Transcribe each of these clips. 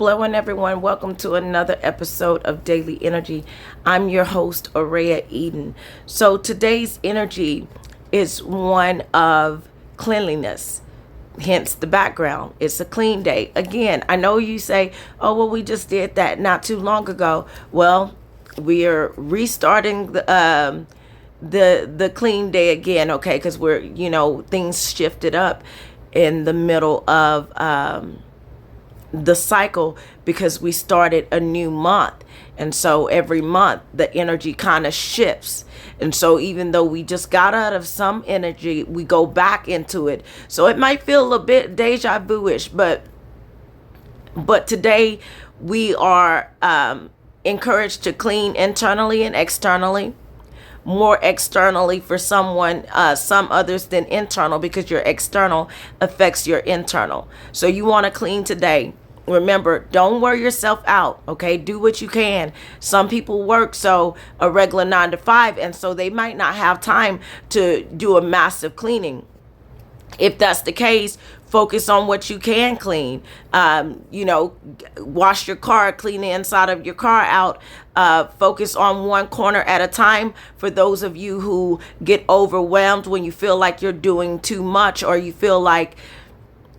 blowing everyone. Welcome to another episode of Daily Energy. I'm your host, Araya Eden. So today's energy is one of cleanliness, hence the background. It's a clean day. Again, I know you say, oh, well, we just did that not too long ago. Well, we are restarting the clean day again, okay? Because things shifted up in the middle of the cycle because we started a new month. And so every month the energy kind of shifts. And so even though we just got out of some energy, we go back into it. So it might feel a bit deja vu-ish, but today we are encouraged to clean internally and externally. More externally for some others than internal, because your external affects your internal. So you want to clean today. Remember, don't wear yourself out, okay? Do what you can. Some people work a regular 9 to 5, and so they might not have time to do a massive cleaning. If that's the case, focus on what you can clean. Wash your car, clean the inside of your car out. Focus on one corner at a time. For those of you who get overwhelmed when you feel like you're doing too much, or you feel like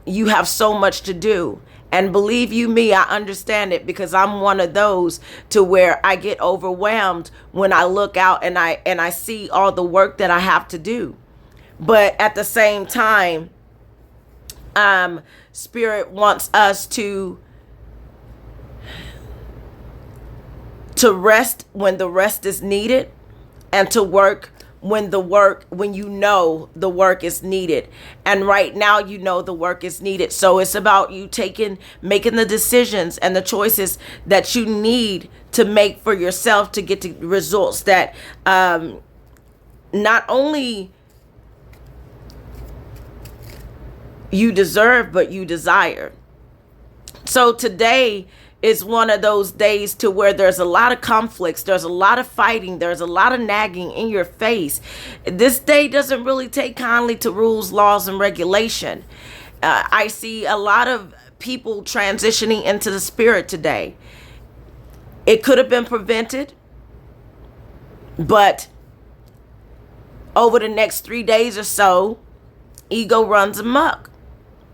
you have so much to do. And believe you me, I understand it, because I'm one of those to where I get overwhelmed when I look out and I see all the work that I have to do. But at the same time, Spirit wants us to rest when the rest is needed, and to work when the work is needed. And right now, the work is needed. So it's about you making the decisions and the choices that you need to make for yourself to get the results that not only you deserve, but you desire. So today is one of those days to where there's a lot of conflicts, there's a lot of fighting, there's a lot of nagging in your face. This day doesn't really take kindly to rules, laws, and regulation. I see a lot of people transitioning into the spirit today. It could have been prevented, but over the next 3 days or so, ego runs amok.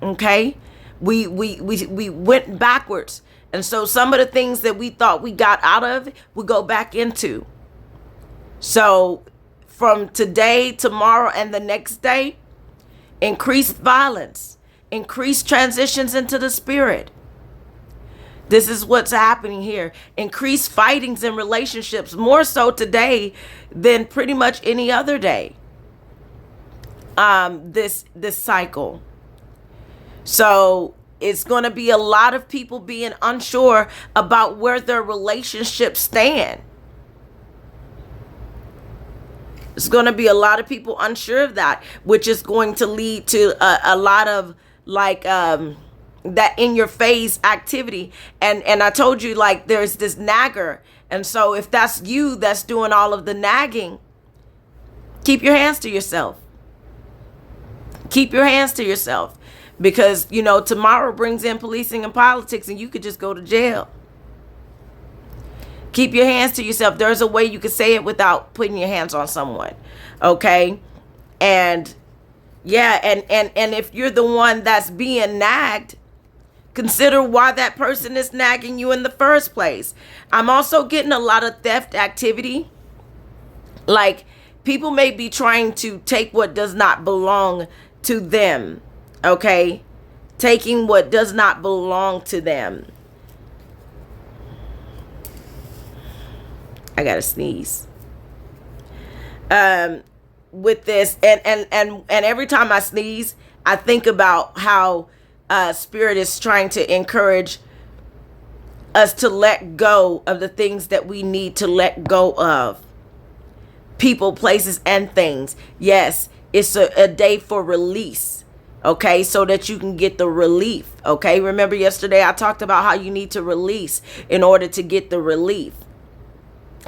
Okay, we went backwards. And so some of the things that we thought we got out of, we go back into. So from today, tomorrow, and the next day, increased violence, increased transitions into the spirit. This is what's happening here. Increased fightings in relationships, more so today than pretty much any other day. This cycle. So it's going to be a lot of people being unsure about where their relationships stand. It's going to be a lot of people unsure of that, which is going to lead to a lot of that in your face activity. And I told you, there's this nagger. And so if that's you that's doing all of the nagging, keep your hands to yourself. Keep your hands to yourself. Because, tomorrow brings in policing and politics, and you could just go to jail. Keep your hands to yourself. There's a way you can say it without putting your hands on someone. Okay? And yeah, and if you're the one that's being nagged, consider why that person is nagging you in the first place. I'm also getting a lot of theft activity. Like, people may be trying to take what does not belong to them. Okay, taking what does not belong to them. I gotta sneeze. With this, and every time I sneeze, I think about how Spirit is trying to encourage us to let go of the things that we need to let go of. People, places, and things. Yes, it's a day for release. Okay, so that you can get the relief. Okay, remember yesterday I talked about how you need to release in order to get the relief.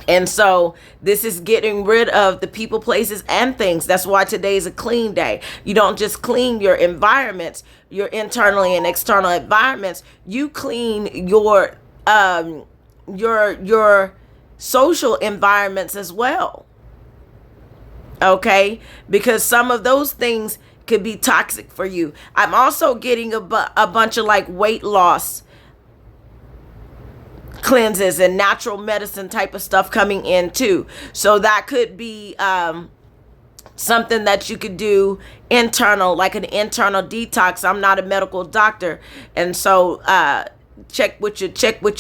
And so this is getting rid of the people, places, and things. That's why today is a clean day. You don't just clean your environments, your internally and external environments. You clean your social environments as well. Okay? Because some of those things could be toxic for you. I'm also getting a bunch of like weight loss cleanses and natural medicine type of stuff coming in too. So that could be something that you could do internal, like an internal detox. I'm not a medical doctor, and so check with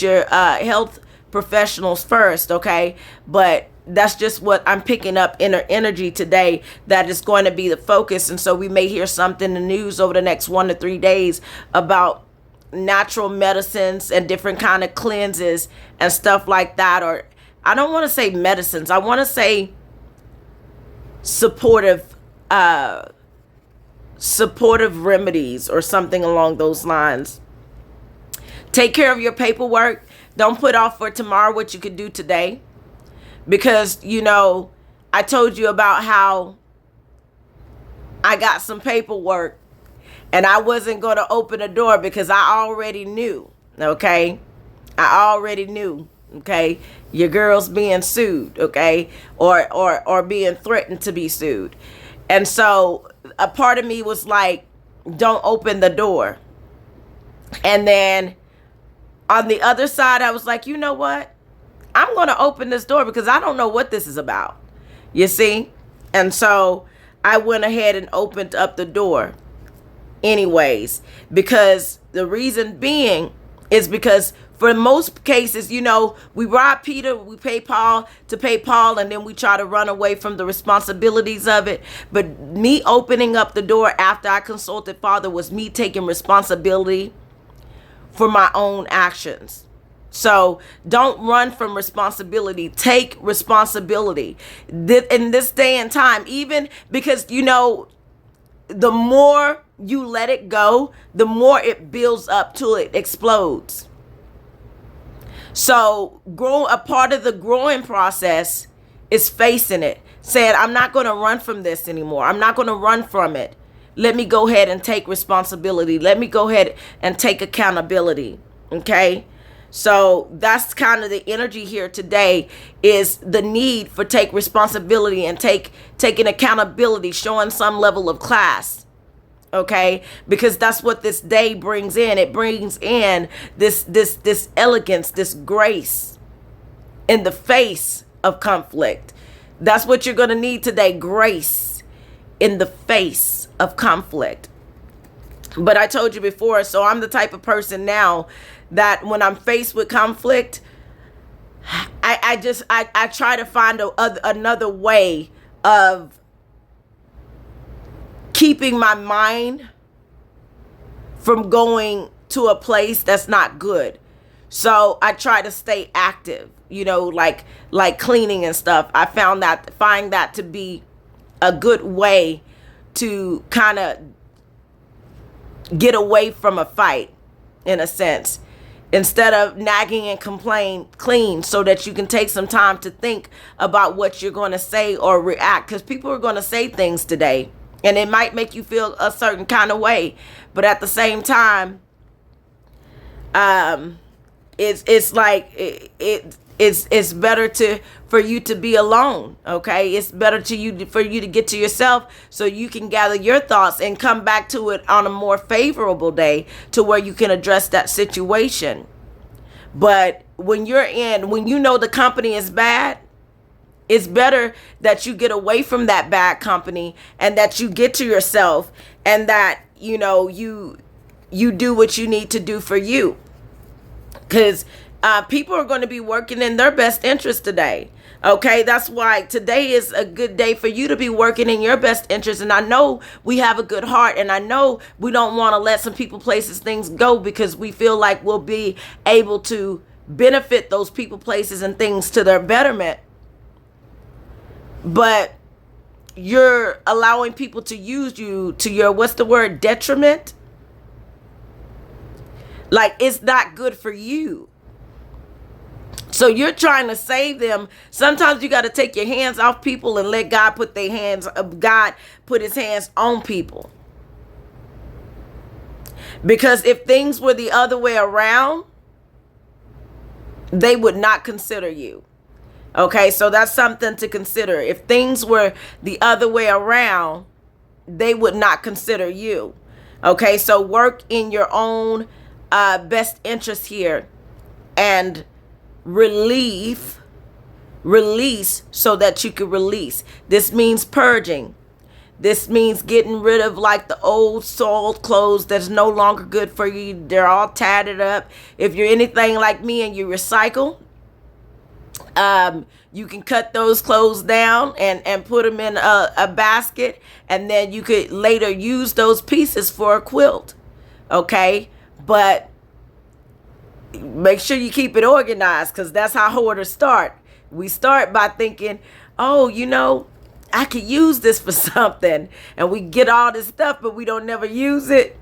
your health professionals first, okay? But that's just what I'm picking up inner energy today, that is going to be the focus. And so we may hear something in the news over the next 1 to 3 days about natural medicines and different kind of cleanses and stuff like that. Or I don't want to say medicines, I want to say supportive remedies or something along those lines. Take care of your paperwork. Don't put off for tomorrow what you could do today, because I told you about how I got some paperwork and I wasn't going to open the door because I already knew, okay? I already knew, okay? Your girl's being sued, okay? Or being threatened to be sued. And so a part of me was like, don't open the door. And then on the other side, I was like, you know what? I'm going to open this door because I don't know what this is about. You see? And so I went ahead and opened up the door anyways, because the reason being is because for most cases, we rob Peter, we pay Paul to pay Paul, and then we try to run away from the responsibilities of it. But me opening up the door after I consulted Father was me taking responsibility for my own actions. So don't run from responsibility. Take responsibility in this day and time, even because, the more you let it go, the more it builds up till it explodes. So a part of the growing process is facing it, saying, I'm not going to run from this anymore. I'm not going to run from it. Let me go ahead and take responsibility. Let me go ahead and take accountability. Okay? So that's kind of the energy here today, is the need for take responsibility and taking accountability, showing some level of class. Okay, because that's what this day brings in. It brings in this elegance, this grace in the face of conflict. That's what you're going to need today, grace in the face of conflict. But I told you before, so I'm the type of person now that when I'm faced with conflict, I try to find another way of keeping my mind from going to a place that's not good. So I try to stay active, like cleaning and stuff. I find that to be a good way to kind of get away from a fight, in a sense, instead of nagging and clean, so that you can take some time to think about what you're going to say or react, because people are going to say things today and it might make you feel a certain kind of way, but at the same time, it's like it's better for you to be alone. Okay, it's better for you to get to yourself so you can gather your thoughts and come back to it on a more favorable day to where you can address that situation. But when you know the company is bad, it's better that you get away from that bad company and that you get to yourself, and that you do what you need to do for you. Because people are going to be working in their best interest today. Okay, that's why today is a good day for you to be working in your best interest. And I know we have a good heart, and I know we don't want to let some people, places, things go because we feel like we'll be able to benefit those people, places, and things to their betterment. But you're allowing people to use you to your, detriment. Like, it's not good for you. So you're trying to save them. Sometimes you got to take your hands off people and let God put God put his hands on people. Because if things were the other way around, they would not consider you. Okay, so that's something to consider. If things were the other way around, they would not consider you. Okay, so work in your own best interest here and release so that you can release. This means purging. This means getting rid of like the old soiled clothes that's no longer good for you. They're all tattered up. If you're anything like me and you recycle, you can cut those clothes down and put them in a basket, and then you could later use those pieces for a quilt. Okay, but make sure you keep it organized, because that's how hoarders start. We start by thinking, oh, I could use this for something, and we get all this stuff, but we don't never use it.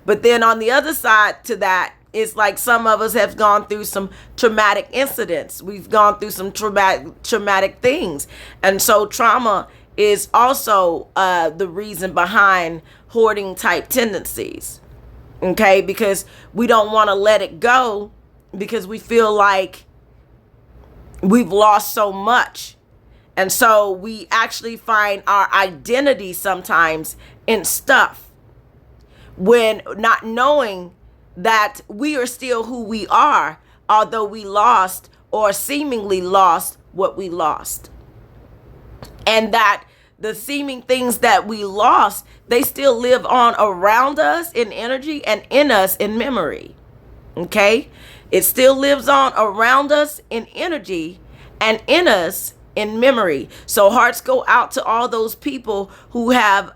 But then on the other side to that, it's like some of us have gone through some traumatic incidents. We've gone through some traumatic things. And so trauma is also the reason behind hoarding type tendencies. Okay, because we don't want to let it go because we feel like we've lost so much. And so we actually find our identity sometimes in stuff, when not knowing that we are still who we are, although we lost or seemingly lost what we lost. And that the seeming things that we lost, they still live on around us in energy and in us in memory. Okay? It still lives on around us in energy and in us in memory. So hearts go out to all those people who have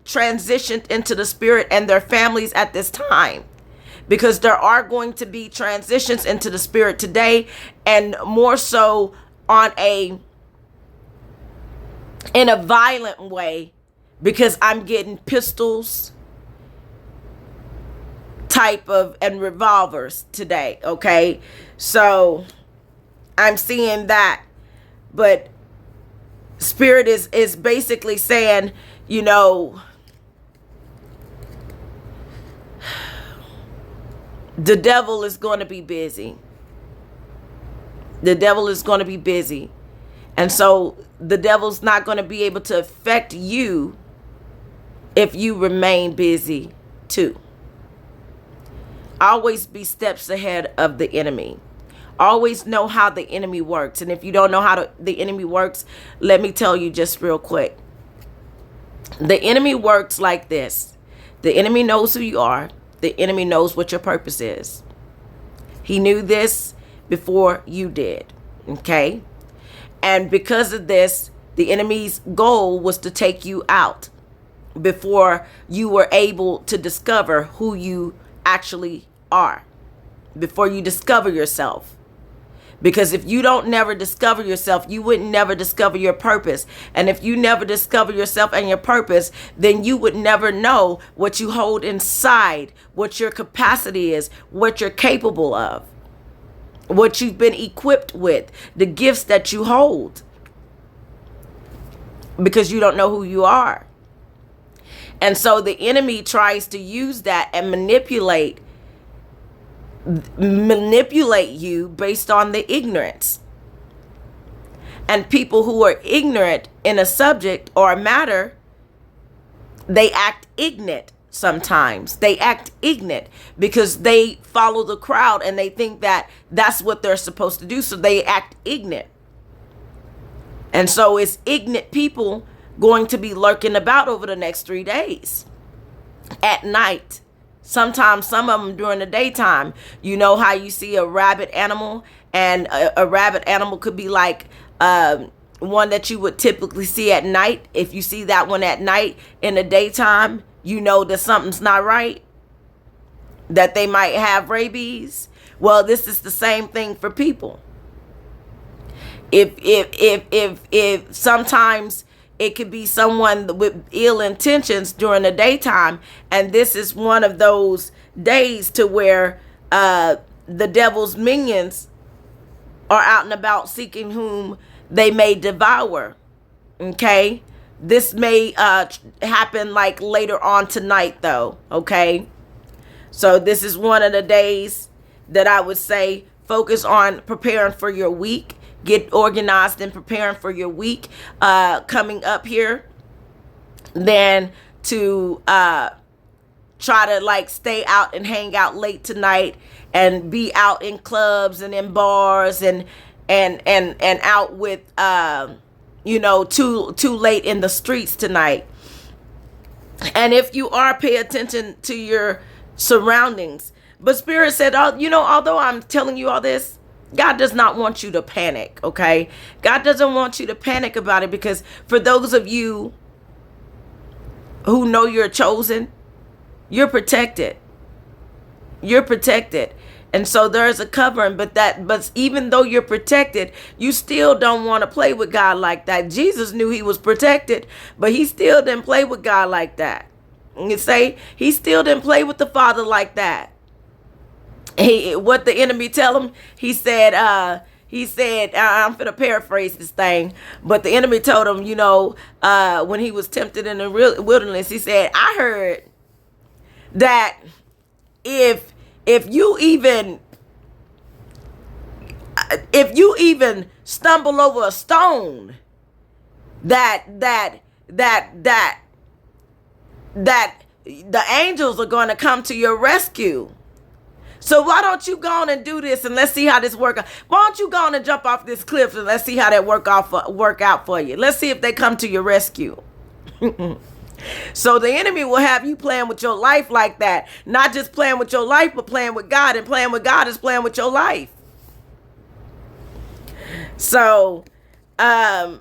transitioned into the spirit and their families at this time. Because there are going to be transitions into the spirit today, and more so in a violent way, because I'm getting pistols type of and revolvers today. Okay, so I'm seeing that, but spirit is basically saying, the devil is going to be busy. The devil is going to be busy. And so the devil's not going to be able to affect you if you remain busy too. Always be steps ahead of the enemy. Always know how the enemy works. And if you don't know how the enemy works, let me tell you just real quick. The enemy works like this. The enemy knows who you are. The enemy knows what your purpose is. He knew this before you did. Okay? And because of this, the enemy's goal was to take you out before you were able to discover who you actually are. Before you discover yourself. Because if you don't never discover yourself, you would never discover your purpose. And if you never discover yourself and your purpose, then you would never know what you hold inside, what your capacity is, what you're capable of, what you've been equipped with, the gifts that you hold. Because you don't know who you are. And so the enemy tries to use that and manipulate you based on the ignorance. And people who are ignorant in a subject or a matter, they act ignorant sometimes. They act ignorant because they follow the crowd and they think that that's what they're supposed to do. So they act ignorant. And so it's ignorant people going to be lurking about over the next 3 days at night. Sometimes some of them during the daytime. You know how you see a rabid animal, and a rabid animal could be like one that you would typically see at night. If you see that one at night, in the daytime, you know that something's not right, that they might have rabies. Well, this is the same thing for people. If sometimes it could be someone with ill intentions during the daytime. And this is one of those days to where the devil's minions are out and about seeking whom they may devour. Okay, this may happen like later on tonight though. Okay, so this is one of the days that I would say focus on preparing for your week. Get organized and preparing for your week coming up here. Then to try to like stay out and hang out late tonight and be out in clubs and in bars and out with too late in the streets tonight. And if you are, pay attention to your surroundings. But Spirit said, although I'm telling you all this, God does not want you to panic, okay? God doesn't want you to panic about it, because for those of you who know you're chosen, you're protected. You're protected. And so there's a covering, but even though you're protected, you still don't want to play with God like that. Jesus knew he was protected, but he still didn't play with God like that. And you say he still didn't play with the Father like that. What the enemy tell him? He said, I'm going to paraphrase this thing, but the enemy told him, when he was tempted in the wilderness, he said, I heard that if you even stumble over a stone, that the angels are going to come to your rescue. So why don't you go on and do this, and let's see how this works out. Why don't you go on and jump off this cliff, and let's see how that work out for you. Let's see if they come to your rescue. So the enemy will have you playing with your life like that. Not just playing with your life, but playing with God. And playing with God is playing with your life. So yeah.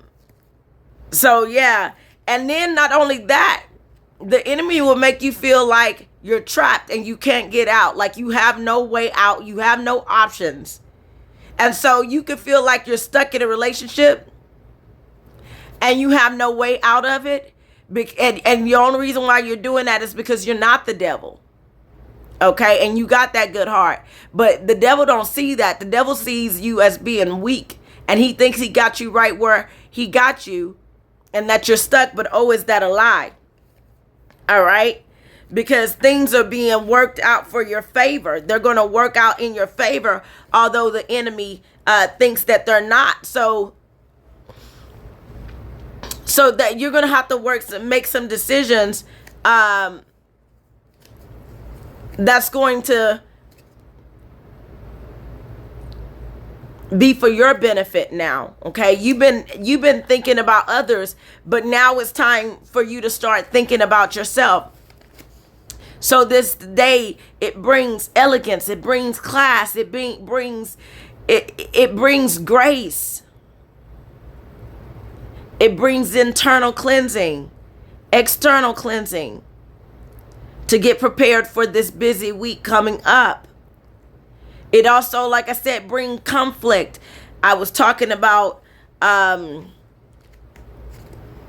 And then not only that, the enemy will make you feel like you're trapped and you can't get out. Like you have no way out. You have no options. And so you can feel like you're stuck in a relationship and you have no way out of it. And the only reason why you're doing that is because you're not the devil. Okay. And you got that good heart, but the devil don't see that. The devil sees you as being weak, and he thinks he got you right where he got you and that you're stuck. But oh, is that a lie? All right. Because things are being worked out for your favor. They're going to work out in your favor, although the enemy thinks that they're not. So that you're going to have to make some decisions that's going to be for your benefit now. Okay, you've been thinking about others, but now it's time for you to start thinking about yourself. So this day, it brings elegance, it brings class, it brings grace. It brings internal cleansing, external cleansing, to get prepared for this busy week coming up. It also, like I said, bring conflict. I was talking about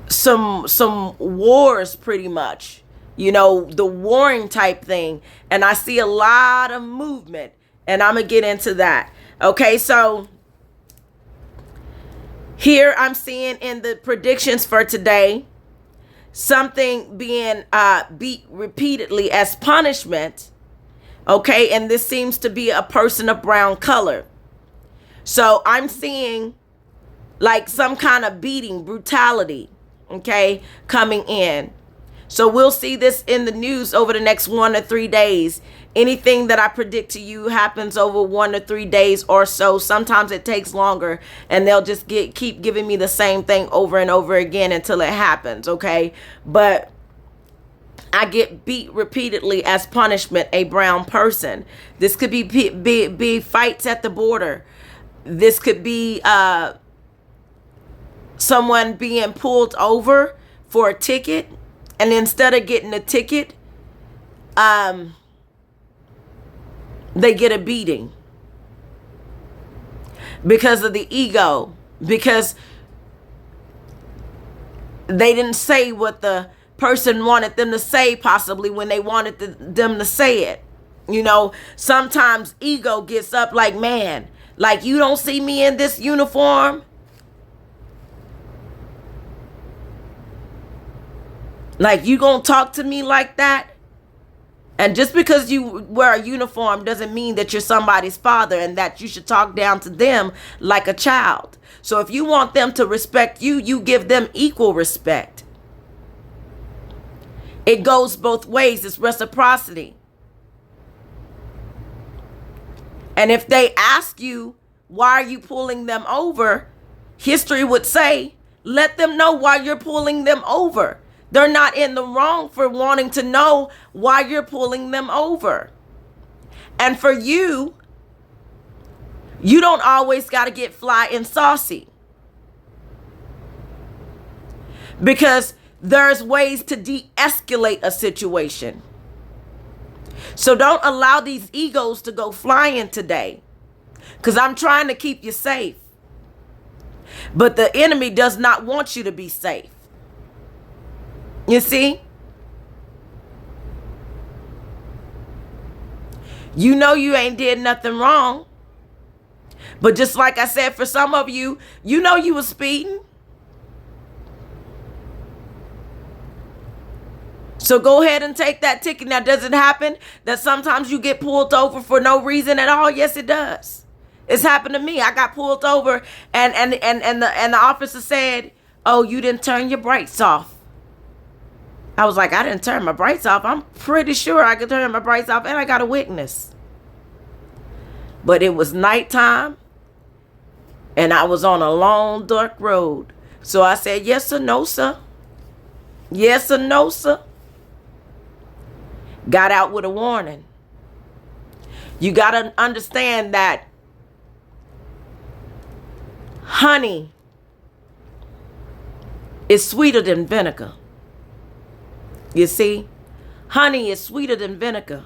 some wars, pretty much, the warring type thing. And I see a lot of movement, and I'm going to get into that. Okay, so here I'm seeing in the predictions for today, something being beat repeatedly as punishment. Okay, and this seems to be a person of brown color. So I'm seeing like some kind of beating, brutality, okay, coming in. So we'll see this in the news over the next 1 to 3 days. Anything that I predict to you happens over 1 to 3 days or so. Sometimes it takes longer, and they'll just keep giving me the same thing over and over again until it happens, okay? But I get beat repeatedly as punishment, a brown person. This could be fights at the border. This could be someone being pulled over for a ticket, and instead of getting a ticket, they get a beating because of the ego, because they didn't say what the person wanted them to say, possibly when they wanted them to say it. Sometimes ego gets up like, man, Like, you don't see me in this uniform? Like, you gonna talk to me like that? And just because you wear a uniform doesn't mean that you're somebody's father and that you should talk down to them like a child. So if you want them to respect you, you give them equal respect. It goes both ways. It's reciprocity. And if they ask you, why are you pulling them over? History would say, let them know why you're pulling them over. They're not in the wrong for wanting to know why you're pulling them over. And for you, you don't always got to get fly and saucy. Because there's ways to de-escalate a situation. So don't allow these egos to go flying today. Because I'm trying to keep you safe. But the enemy does not want you to be safe. You see? You know you ain't did nothing wrong. But just like I said, for some of you, you know you was speeding. So go ahead and take that ticket. Now, does it happen that sometimes you get pulled over for no reason at all? Yes, it does. It's happened to me. I got pulled over and the officer said, "Oh, you didn't turn your brakes off." I was like, I didn't turn my brakes off. I'm pretty sure I could turn my brakes off, and I got a witness. But it was nighttime, and I was on a long, dark road. So I said, yes or no, sir. Yes or no, sir. Got out with a warning. You got to understand that honey is sweeter than vinegar. You see, honey is sweeter than vinegar.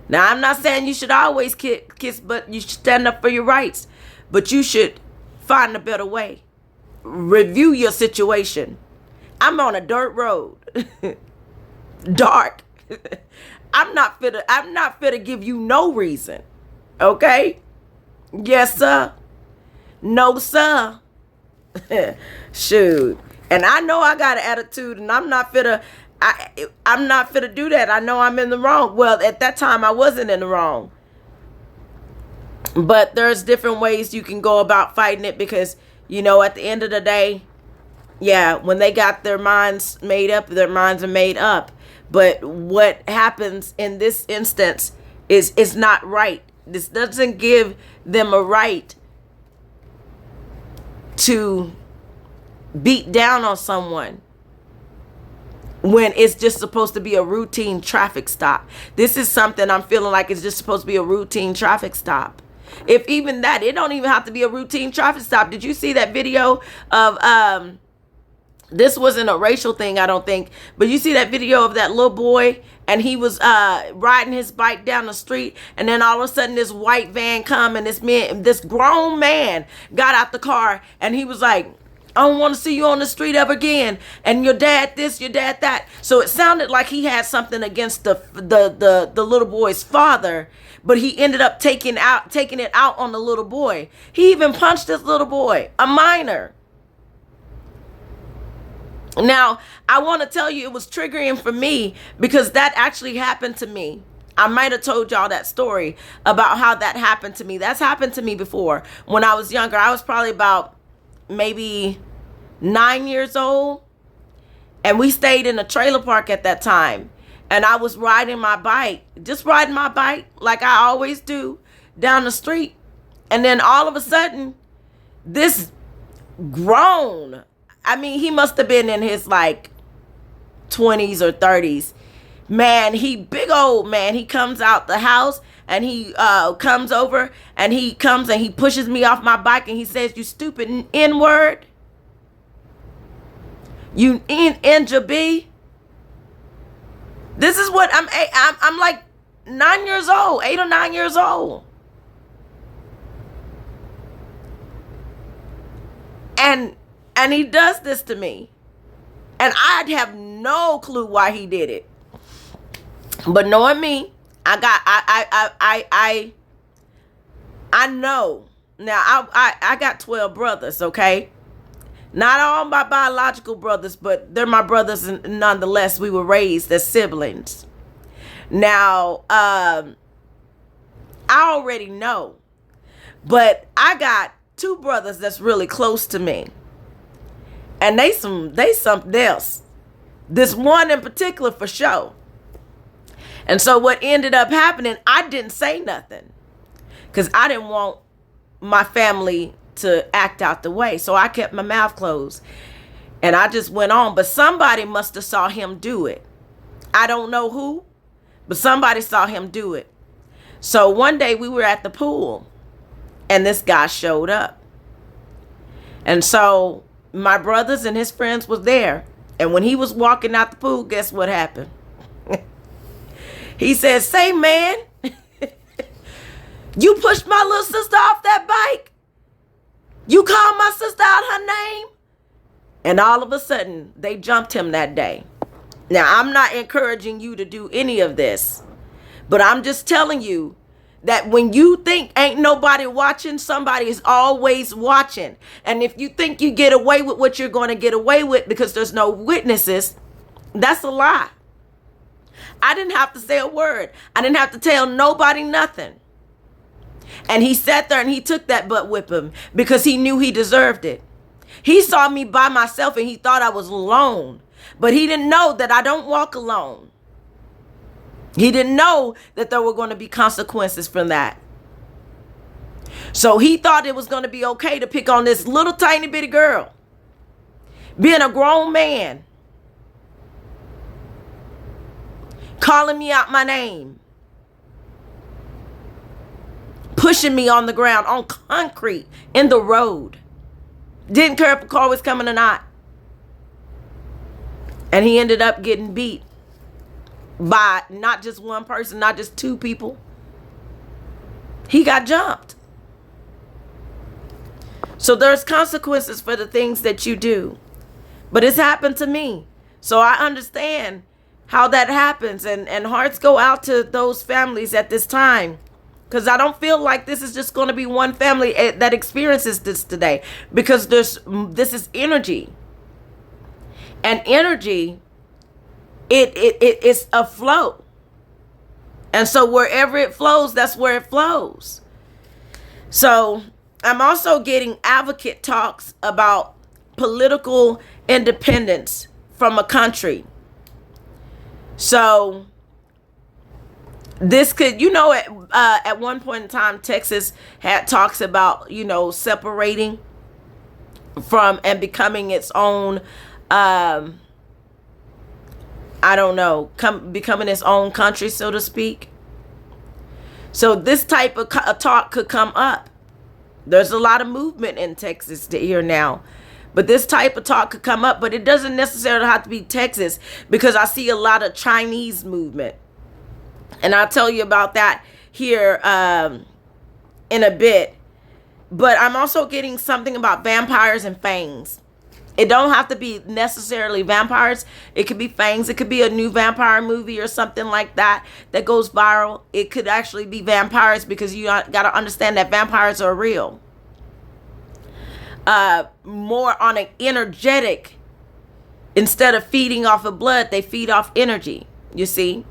Now, I'm not saying you should always kiss, but you should stand up for your rights. But you should find a better way. Review your situation. I'm on a dirt road. Dark. I'm not fit to give you no reason. Okay? Yes, sir. No, sir. Shoot. And I know I got an attitude, and I'm not fit to do that. I know I'm in the wrong. Well, at that time, I wasn't in the wrong. But there's different ways you can go about fighting it because, you know, at the end of the day, yeah, when they got their minds made up, their minds are made up. But what happens in this instance is not right. This doesn't give them a right to beat down on someone when it's just supposed to be a routine traffic stop. This is something I'm feeling like it's just supposed to be a routine traffic stop. If even that, it don't even have to be a routine traffic stop. Did you see that video of this wasn't a racial thing, I don't think, but you see that video of that little boy, and he was riding his bike down the street, and then all of a sudden this white van come, and this grown man got out the car, and he was like, I don't want to see you on the street ever again. And your dad this, your dad that. So it sounded like he had something against the little boy's father, but he ended up taking it out on the little boy. He even punched this little boy, a minor. Now, I want to tell you it was triggering for me because that actually happened to me. I might have told y'all that story about how that happened to me. That's happened to me before. When I was younger, I was probably about maybe 9 years old, and we stayed in a trailer park at that time, and I was riding my bike like I always do down the street, and then all of a sudden this grown, I mean, he must have been in his like 20s or 30s man, he comes out the house, and he comes over, and he pushes me off my bike, and he says, you stupid N-word. You N-J-B. This is what I'm like 9 years old, 8 or 9 years old. And he does this to me. And I'd have no clue why he did it. But knowing me, I know Now, I got 12 brothers, okay? Not all my biological brothers, but they're my brothers nonetheless. We were raised as siblings. Now, I already know, but I got two brothers that's really close to me, and they something else. This one in particular for sure. And so what ended up happening, I didn't say nothing because I didn't want my family to act out the way. So I kept my mouth closed and I just went on. But somebody must have saw him do it. I don't know who, but somebody saw him do it. So one day we were at the pool and this guy showed up. And so my brothers and his friends was there. And when he was walking out the pool, guess what happened? He said, "Say, man, you pushed my little sister off that bike. You called my sister out her name." And all of a sudden, they jumped him that day. Now, I'm not encouraging you to do any of this, but I'm just telling you that when you think ain't nobody watching, somebody is always watching. And if you think you get away with what you're going to get away with because there's no witnesses, that's a lie. I didn't have to say a word. I didn't have to tell nobody nothing. And he sat there and he took that butt whipping because he knew he deserved it. He saw me by myself and he thought I was alone. But he didn't know that I don't walk alone. He didn't know that there were going to be consequences from that. So he thought it was going to be okay to pick on this little tiny bitty girl. Being a grown man. Calling me out my name. Pushing me on the ground, on concrete, in the road. Didn't care if the car was coming or not. And he ended up getting beat by not just one person, not just two people. He got jumped. So there's consequences for the things that you do. But it's happened to me. So I understand how that happens. And hearts go out to those families at this time. Because I don't feel like this is just going to be one family that experiences this today. Because this is energy. And energy, it's a flow. And so wherever it flows, that's where it flows. So I'm also getting advocate talks about political independence from a country. So this could, at one point in time, Texas had talks about, separating from and becoming its own, becoming its own country, so to speak. So this type of talk could come up. There's a lot of movement in Texas here now. But this type of talk could come up, but it doesn't necessarily have to be Texas because I see a lot of Chinese movement. And I'll tell you about that here in a bit. But I'm also getting something about vampires and fangs. It don't have to be necessarily vampires. It could be fangs. It could be a new vampire movie or something like that goes viral. It could actually be vampires because you got to understand that vampires are real. More on an energetic, instead of feeding off of blood, they feed off energy, you see.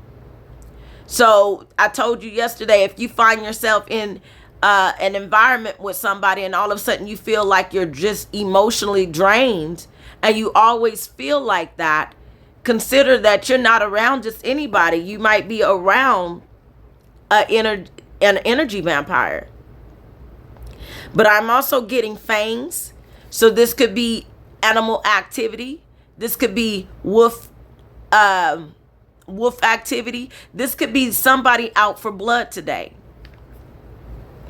So I told you yesterday, if you find yourself in an environment with somebody and all of a sudden you feel like you're just emotionally drained and you always feel like that, consider that you're not around just anybody. You might be around an energy vampire. But I'm also getting fangs. So this could be animal activity. This could be wolf activity. This could be somebody out for blood today.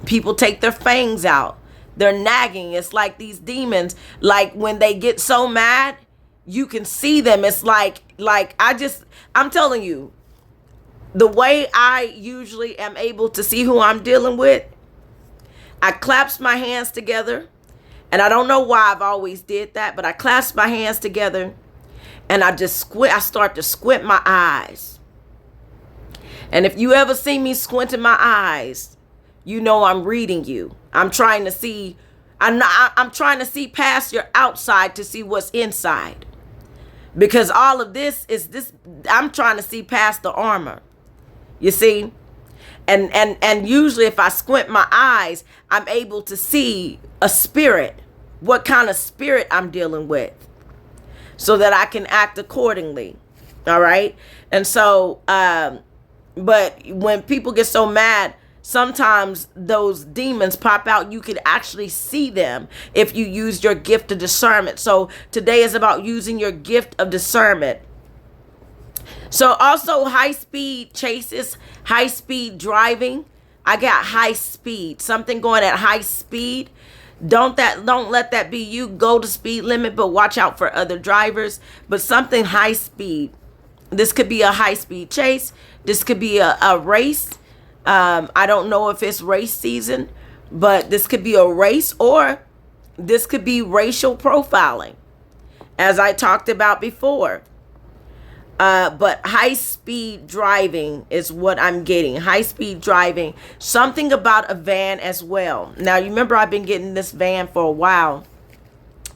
People take their fangs out. They're nagging. It's like these demons. Like when they get so mad, you can see them. It's like I'm telling you, the way I usually am able to see who I'm dealing with, I clasp my hands together, and I don't know why I've always did that, but I clasp my hands together, and I start to squint my eyes. And if you ever see me squinting my eyes, you know I'm reading you. I'm trying to see. I'm trying to see past your outside to see what's inside. Because all of this is this. I'm trying to see past the armor. You see, and usually if I squint my eyes, I'm able to see a spirit, what kind of spirit I'm dealing with, so that I can act accordingly. All right. And so, but when people get so mad, sometimes those demons pop out. You could actually see them if you use your gift of discernment. So today is about using your gift of discernment. So also high speed chases, high speed driving. I got high speed, something going at high speed. Don't let that be you. Go the speed limit, but watch out for other drivers. But something high speed. This could be a high speed chase. This could be a race. I don't know if it's race season, but this could be a race, or this could be racial profiling, as I talked about before. But high speed driving is what I'm getting. High speed driving. Something about a van as well. Now, you remember I've been getting this van for a while.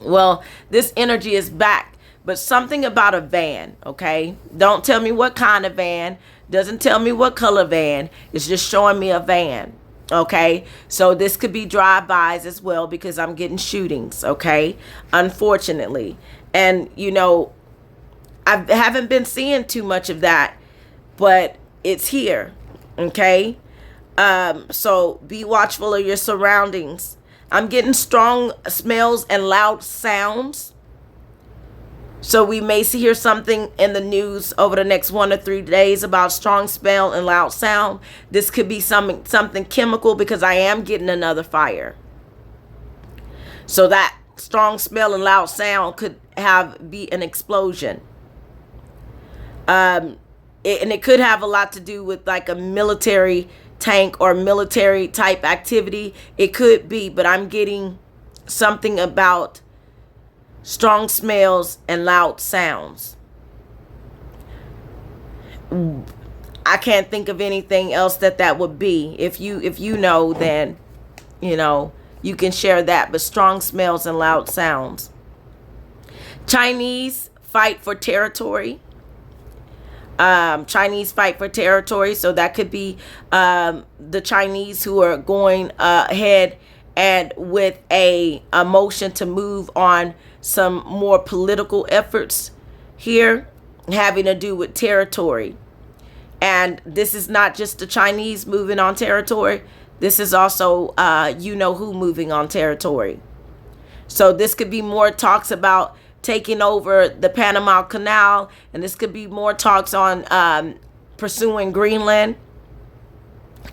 Well, this energy is back, but something about a van, okay? Don't tell me what kind of van. Doesn't tell me what color van. It's just showing me a van, okay? So this could be drive-bys as well, because I'm getting shootings, okay? Unfortunately. And, you know, I haven't been seeing too much of that, but it's here, okay? So be watchful of your surroundings. I'm getting strong smells and loud sounds. So we may hear something in the news over the next 1 or 3 days about strong smell and loud sound. This could be something chemical, because I am getting another fire. So that strong smell and loud sound could be an explosion. And it could have a lot to do with like a military tank or military type activity. It could be, but I'm getting something about strong smells and loud sounds. I can't think of anything else that would be. If you know, then you know you can share that. But strong smells and loud sounds. Chinese fight for territory. Chinese fight for territory. So that could be the Chinese who are going ahead and with a motion to move on some more political efforts here, having to do with territory. And this is not just the Chinese moving on territory. This is also you know who moving on territory. So this could be more talks about taking over the Panama Canal, and this could be more talks on pursuing Greenland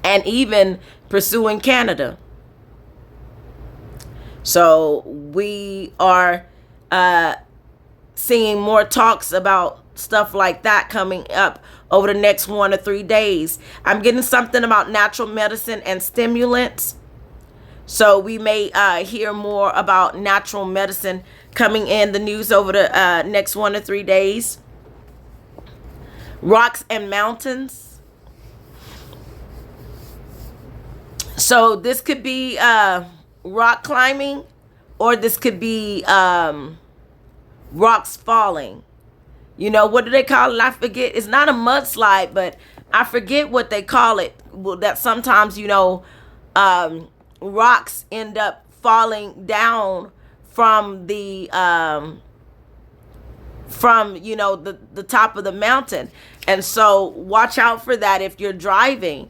and even pursuing Canada. So we are seeing more talks about stuff like that coming up over the next 1 or 3 days. I'm getting something about natural medicine and stimulants. So we may hear more about natural medicine coming in the news over the next 1 or 3 days. Rocks and mountains. So this could be rock climbing, or this could be rocks falling. You know, what do they call it? I forget. It's not a mudslide, but I forget what they call it. Well, that sometimes, you know, rocks end up falling down from the you know, the top of the mountain. And so watch out for that if you're driving,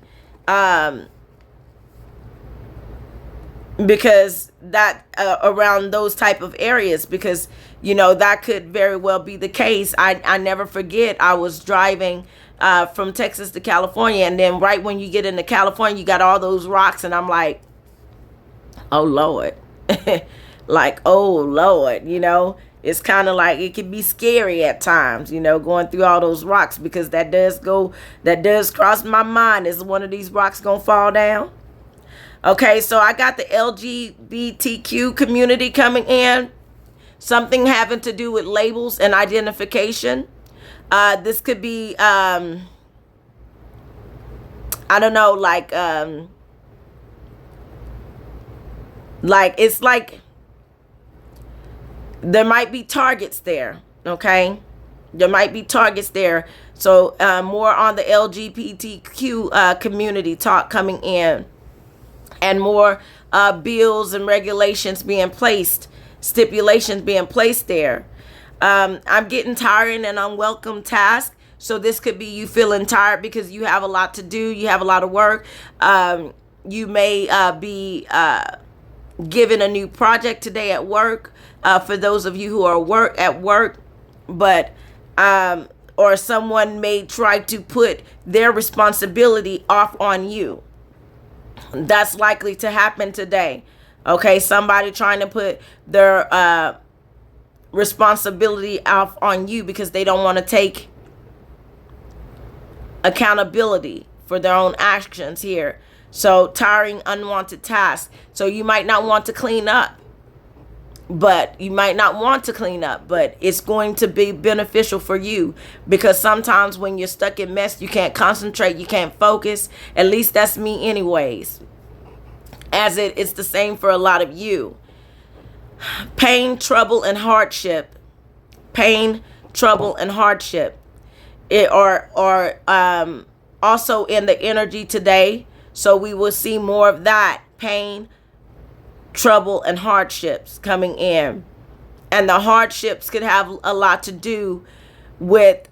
because that around those type of areas, because you know that could very well be the case. I never forget, I was driving from Texas to California, and then right when you get into California, you got all those rocks, and I'm like, oh Lord. Like, oh Lord, you know, it's kind of like, it can be scary at times, you know, going through all those rocks, because that does cross my mind. Is one of these rocks gonna fall down? Okay, so I got the LGBTQ community coming in. Something having to do with labels and identification. This could be, I don't know, like It's like there might be targets there. Okay, there might be targets there. So more on the LGBTQ community talk coming in, and more bills and regulations being placed, stipulations being placed there. I'm getting tired and unwelcome tasks. So this could be you feeling tired because you have a lot to do. You have a lot of work. You may be given a new project today at work. For those of you who are at work, but or someone may try to put their responsibility off on you. That's likely to happen today. Okay, somebody trying to put their responsibility off on you because they don't want to take accountability for their own actions here. So tiring, unwanted tasks. So you might not want to clean up, but it's going to be beneficial for you, because sometimes when you're stuck in mess, you can't concentrate, you can't focus. At least that's me anyways, as it's the same for a lot of you. Pain, trouble, and hardship. Pain, trouble, and hardship. It are also in the energy today. So we will see more of that. Pain, trouble, and hardships coming in. And the hardships could have a lot to do with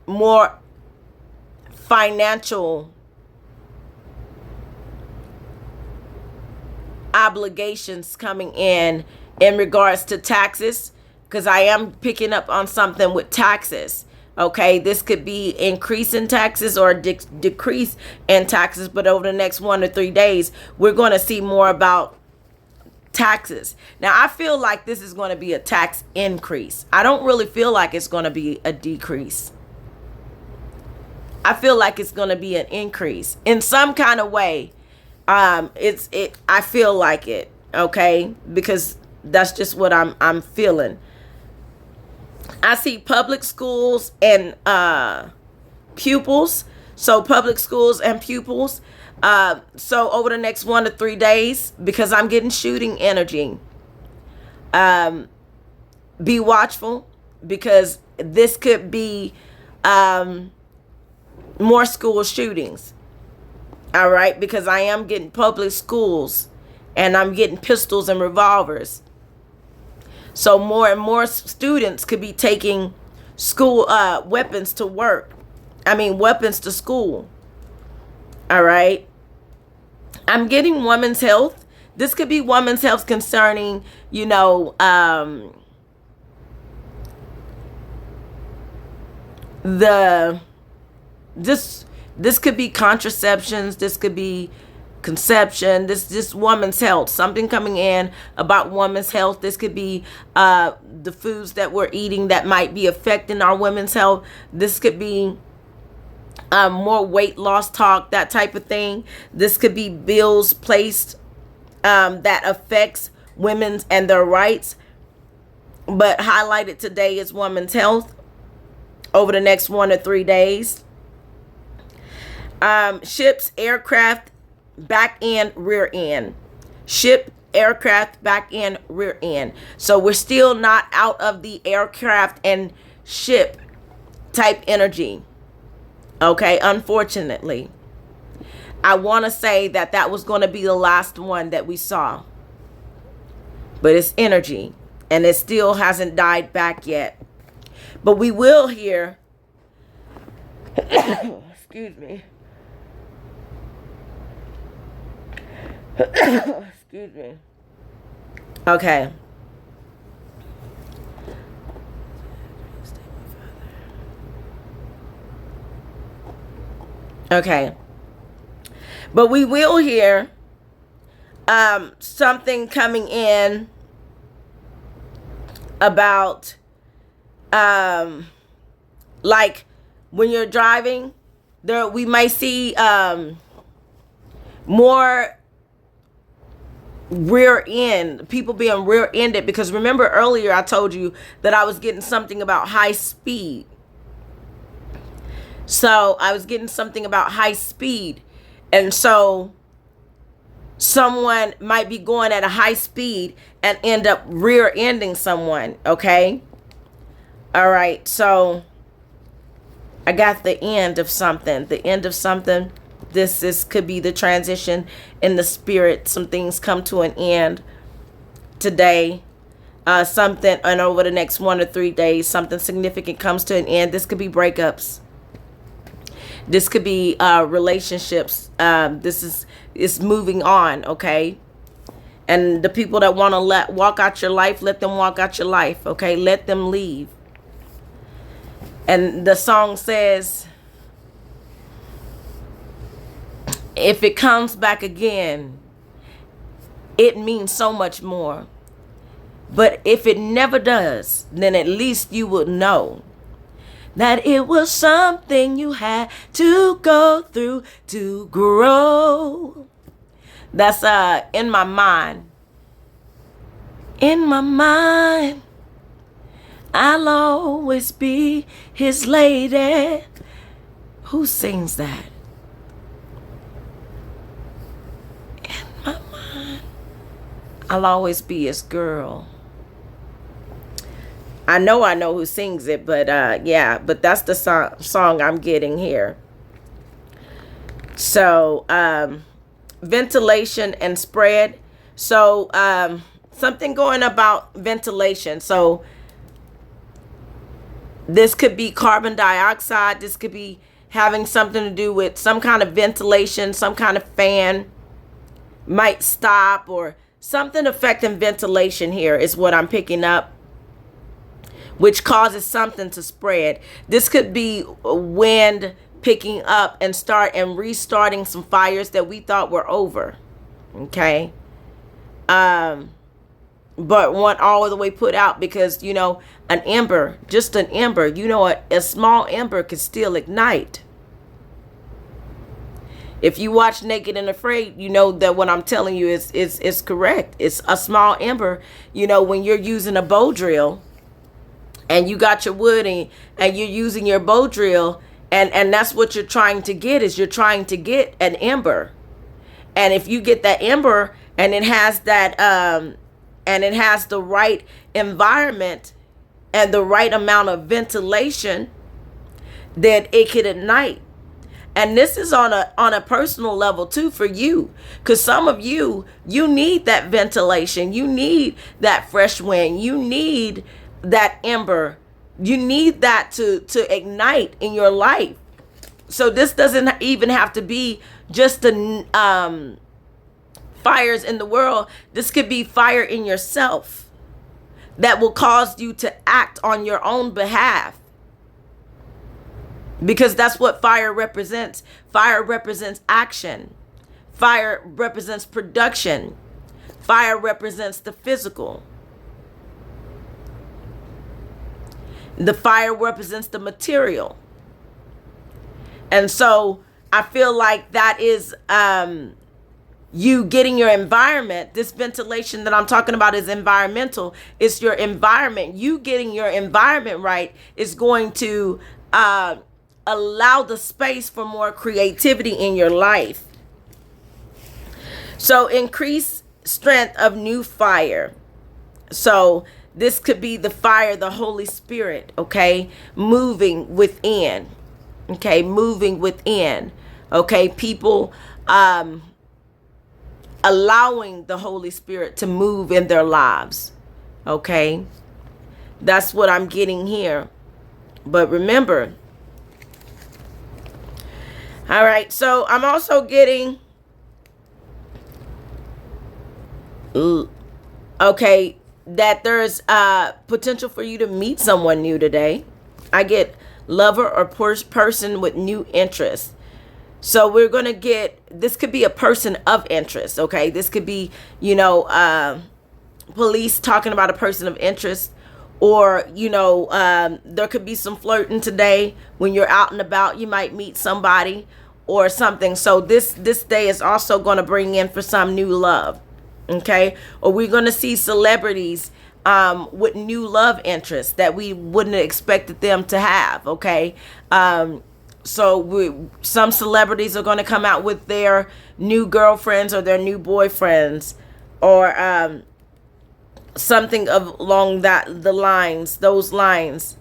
more financial obligations coming in regards to taxes, because I am picking up on something with taxes. Okay, this could be increase in taxes or decrease in taxes, but over the next 1 to 3 days, we're going to see more about taxes. Now, I feel like this is going to be a tax increase. I don't really feel like it's going to be a decrease. I feel like it's going to be an increase in some kind of way. I feel like it, okay, because that's just what I'm feeling. I see public schools and pupils. So public schools and pupils. So over the next 1 to 3 days, because I'm getting shooting energy, be watchful, because this could be more school shootings. All right, because I am getting public schools and I'm getting pistols and revolvers. So more and more students could be taking school weapons to work. Weapons to school. All right. I'm getting women's health. This could be women's health concerning, this could be contraceptions. This could be conception. This woman's health. Something coming in about women's health. This could be the foods that we're eating that might be affecting our women's health. This could be more weight loss talk, that type of thing. This could be bills placed that affects women's and their rights. But highlighted today is women's health over the next 1 to 3 days. Ships, aircraft, back end, rear end. Ship, aircraft, back end, rear end. So we're still not out of the aircraft and ship type energy. Okay, unfortunately. I want to say that was going to be the last one that we saw. But it's energy, and it still hasn't died back yet. But we will hear, excuse me. Excuse me. Okay. Okay. But we will hear something coming in about like when you're driving, there we might see more rear end, people being rear ended, because remember earlier I told you that I was getting something about high speed. So I was getting something about high speed, and so Someone might be going at a high speed and end up rear-ending someone, okay? All right, so I got the end of something. The end of something. This could be the transition in the spirit. Some things come to an end today. Something, and over the next 1 or 3 days, something significant comes to an end. This could be breakups. This could be relationships. It's moving on, okay? And the people that want to walk out your life, let them walk out your life, okay? Let them leave. And the song says, if it comes back again, it means so much more. But if it never does, then at least you would know that it was something you had to go through to grow. That's in my mind. In my mind, I'll always be his lady. Who sings that? In my mind, I'll always be his girl. I know who sings it, but yeah, but that's the song I'm getting here. So, ventilation and spread. So, something going about ventilation. So, this could be carbon dioxide. This could be having something to do with some kind of ventilation, some kind of fan might stop, or something affecting ventilation here is what I'm picking up, which causes something to spread. This could be wind picking up and restarting some fires that we thought were over. Okay. But weren't all the way put out, because, you know, an ember, just an ember, you know, a small ember could still ignite. If you watch Naked and Afraid, you know that what I'm telling you is correct. It's a small ember. You know, when you're using a bow drill and you got your wood and you're using your bow drill, and that's what you're trying to get, is you're trying to get an ember. And if you get that ember and it has that and it has the right environment and the right amount of ventilation, then it could ignite. And this is on a personal level too for you, because some of you need that ventilation, you need that fresh wind, you need that ember, you need that to ignite in your life. So this doesn't even have to be just the fires in the world. This could be fire in yourself that will cause you to act on your own behalf. Because that's what fire represents. Fire represents action. Fire represents production. Fire represents the physical. The fire represents the material. And so I feel like that is you getting your environment. This ventilation that I'm talking about is environmental. It's your environment. You getting your environment right is going to allow the space for more creativity in your life. So increase strength of new fire. So this could be the fire, the Holy Spirit, okay, moving within. Okay, moving within. Okay, people allowing the Holy Spirit to move in their lives. Okay, that's what I'm getting here. But remember, all right, so I'm also getting, okay, that there's potential for you to meet someone new today. I get lover or person with new interest. So we're going to get, this could be a person of interest, okay? This could be, you know, police talking about a person of interest. Or, you know, there could be some flirting today. When you're out and about, you might meet somebody or something. So this day is also going to bring in for some new love, okay? Or we're going to see celebrities with new love interests that we wouldn't have expected them to have, okay? So some celebrities are going to come out with their new girlfriends or their new boyfriends, or something of along those lines.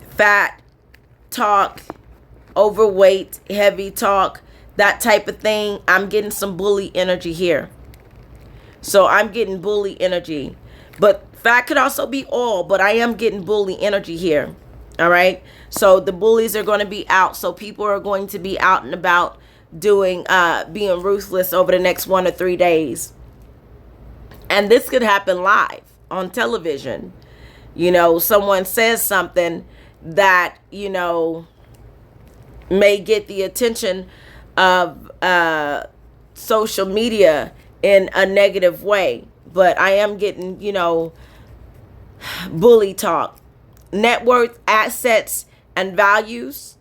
Fat talk, overweight, heavy talk, that type of thing. I'm getting some bully energy here. So I'm getting bully energy. But fat could also be all, but I am getting bully energy here. All right. So the bullies are going to be out. So people are going to be out and about doing, being ruthless over the next 1 or 3 days. And this could happen live on television. Someone says something that, may get the attention of social media in a negative way. But I am getting, bully talk. Net worth, assets, and values.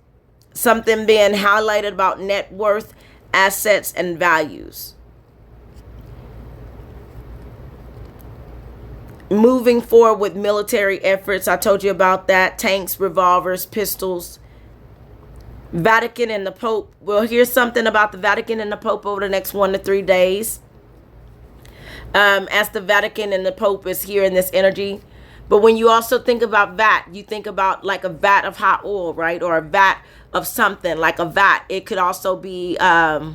Something being highlighted about net worth, assets, and values. Moving forward with military efforts. I told you about that. Tanks, revolvers, pistols. Vatican and the Pope. We'll hear something about the Vatican and the Pope over the next 1 to 3 days. As the Vatican and the Pope is here in this energy. But when you also think about vat, you think about like a vat of hot oil, right? Or a vat of something, like a vat. It could also be I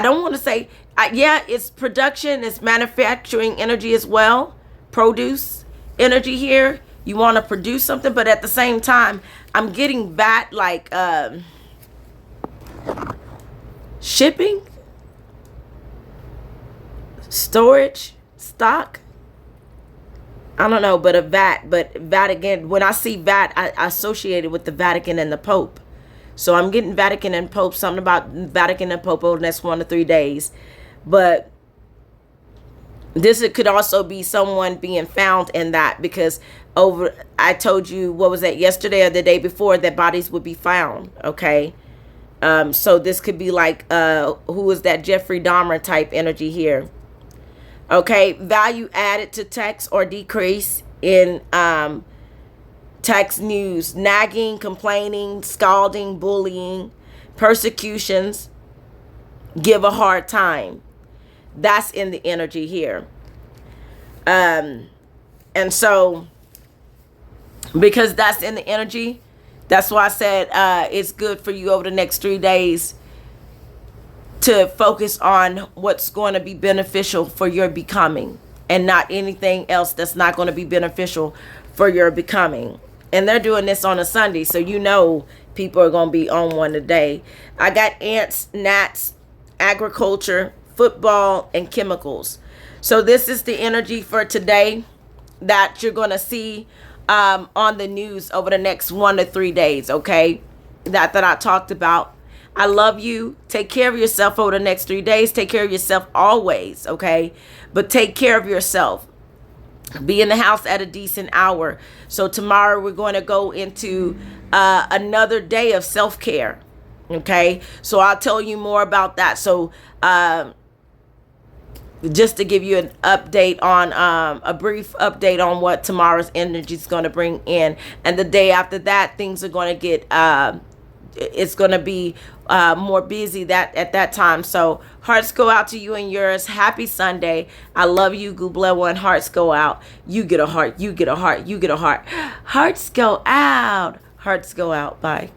don't want to say, it's production, it's manufacturing energy as well. Produce energy here. You want to produce something, but at the same time, I'm getting vat like shipping, storage, stock. I don't know, but a vat. But Vatican, when I see vat, I associate it with the Vatican and the Pope. So I'm getting Vatican and Pope, something about Vatican and Pope over the next 1 to 3 days. But it could also be someone being found in that, because I told you, what was that, yesterday or the day before, that bodies would be found. Okay. So this could be like, who is that, Jeffrey Dahmer type energy here. Okay. Value added to text or decrease in text news. Nagging, complaining, scalding, bullying, persecutions, give a hard time. That's in the energy here. And so, because that's in the energy, that's why I said it's good for you over the next 3 days to focus on what's going to be beneficial for your becoming, and not anything else that's not going to be beneficial for your becoming. And they're doing this on a Sunday, so people are going to be on one today. I got ants, gnats, agriculture, football, and chemicals. So this is the energy for today that you're going to see on the news over the next 1 to 3 days, okay? That I talked about. I love you. Take care of yourself over the next 3 days. Take care of yourself always, okay? But take care of yourself. Be in the house at a decent hour. So tomorrow we're going to go into another day of self-care, okay? So I'll tell you more about that. So just to give you an update on a brief update on what tomorrow's energy is going to bring in, and the day after that, things are going to get it's going to be more busy at that time. So hearts go out to you and yours. Happy Sunday. I love you. Gublewa, and hearts go out. You get a heart. You get a heart. You get a heart. Hearts go out. Hearts go out. Bye.